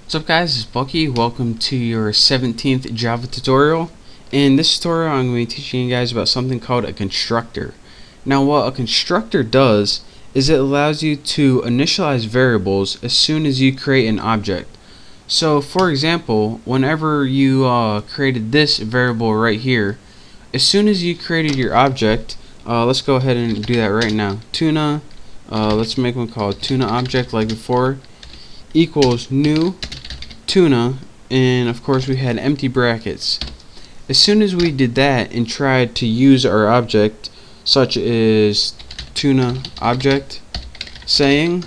What's up guys, it's Bucky. Welcome to your 17th Java tutorial. In this tutorial I'm going to be teaching you guys about something called a constructor. Now what a constructor does is it allows you to initialize variables as soon as you create an object. So for example, whenever you created this variable right here, as soon as you created your object, let's go ahead and do that right now. Tuna, let's make one called tuna object like before, equals new tuna, and of course we had empty brackets. As soon as we did that and tried to use our object, such as tuna object saying,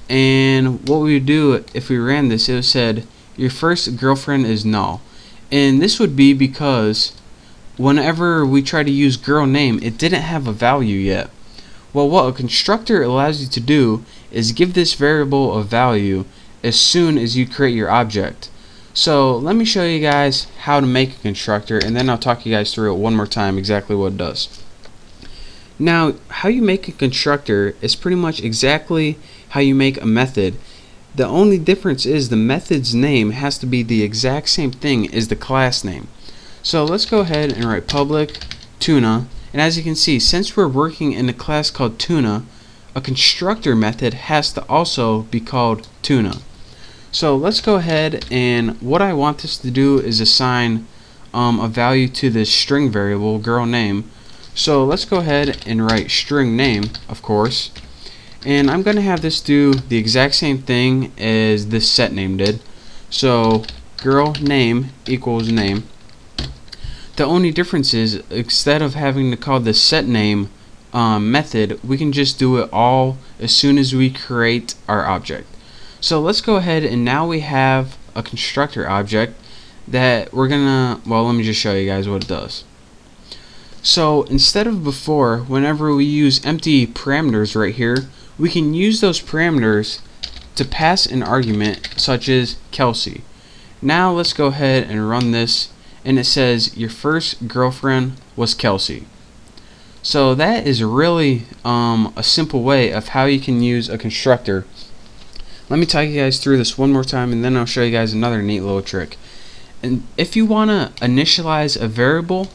and what we would do if we ran this, it said your first girlfriend is null, and this would be because whenever we try to use girl name, it didn't have a value yet. Well, what a constructor allows you to do is give this variable a value as soon as you create your object. So let me show you guys how to make a constructor, and then I'll talk you guys through it one more time exactly what it does. Now, how you make a constructor is pretty much exactly how you make a method. The only difference is the method's name has to be the exact same thing as the class name. So let's go ahead and write public tuna, and as you can see, since we're working in a class called tuna, a constructor method has to also be called tuna. So let's go ahead, and what I want this to do is assign a value to this string variable girl name. So let's go ahead and write string name, of course, and I'm going to have this do the exact same thing as this set name did. So girl name equals name. The only difference is, instead of having to call the set name method, we can just do it all as soon as we create our object. So let's go ahead, and now we have a constructor object that we're gonna, well, let me just show you guys what it does. So instead of before, whenever we use empty parameters right here, we can use those parameters to pass an argument such as Kelsey. Now let's go ahead and run this, and it says your first girlfriend was Kelsey. So that is really a simple way of how you can use a constructor. Let me talk you guys through this one more time, and then I'll show you guys another neat little trick. And if you want to initialize a variable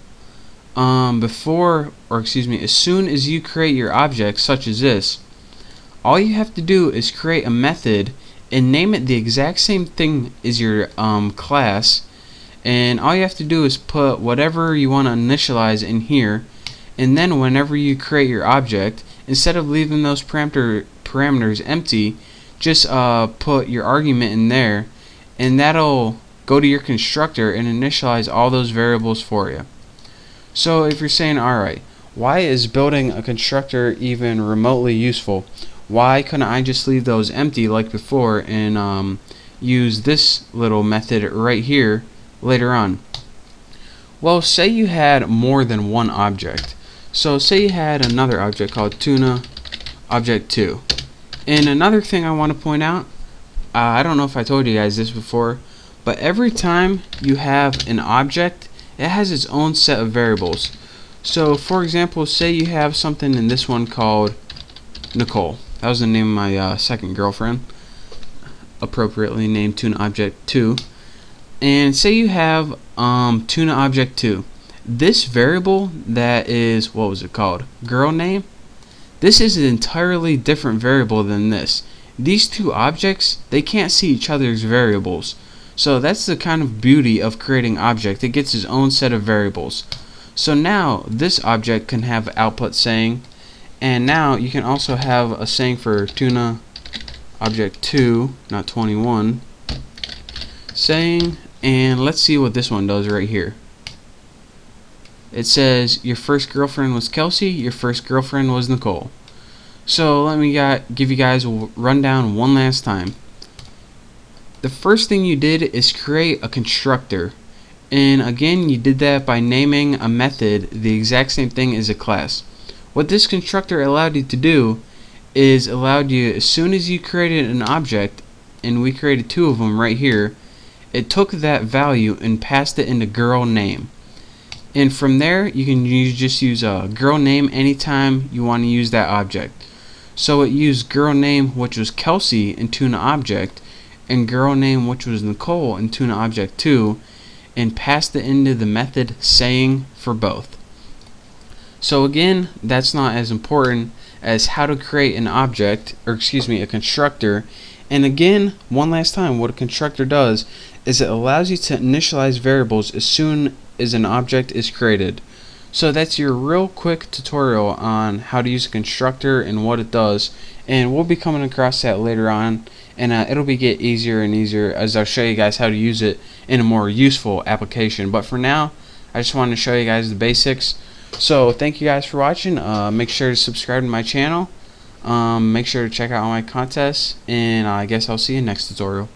as soon as you create your object, such as this, all you have to do is create a method and name it the exact same thing as your class, and all you have to do is put whatever you want to initialize in here, and then whenever you create your object, instead of leaving those parameters empty, just put your argument in there, and that'll go to your constructor and initialize all those variables for you. So if you're saying, alright, why is building a constructor even remotely useful? Why couldn't I just leave those empty like before and use this little method right here later on? Well, say you had more than one object. So say you had another object called tuna object 2. And another thing I want to point out, I don't know if I told you guys this before, but every time you have an object, it has its own set of variables. So for example, say you have something in this one called Nicole. That was the name of my second girlfriend, appropriately named tuna object 2. And say you have tuna object 2. This variable that is, what was it called? Girl name. This is an entirely different variable than this. These two objects, they can't see each other's variables. So that's the kind of beauty of creating object. It gets its own set of variables. So now this object can have output saying, and now you can also have a saying for tuna object 2, not 21, saying, and let's see what this one does right here. It says your first girlfriend was Kelsey, your first girlfriend was Nicole. So let me give you guys a rundown one last time. The first thing you did is create a constructor, and again you did that by naming a method the exact same thing as a class. What this constructor allowed you to do is allowed you, as soon as you created an object, and we created two of them right here, it took that value and passed it into girl name. And from there you can just use a girl name anytime you want to use that object. So it used girl name, which was Kelsey, in tuna object, and girl name, which was Nicole, into an object 2, and passed it into the method saying for both. So again, that's not as important as how to create an object, or excuse me, a constructor. And again, one last time, what a constructor does is it allows you to initialize variables as soon as an object is created. So that's your real quick tutorial on how to use a constructor and what it does, and we'll be coming across that later on, and it'll be get easier and easier as I'll show you guys how to use it in a more useful application. But for now, I just wanted to show you guys the basics. So thank you guys for watching. Make sure to subscribe to my channel. Make sure to check out all my contests, and I guess I'll see you next tutorial.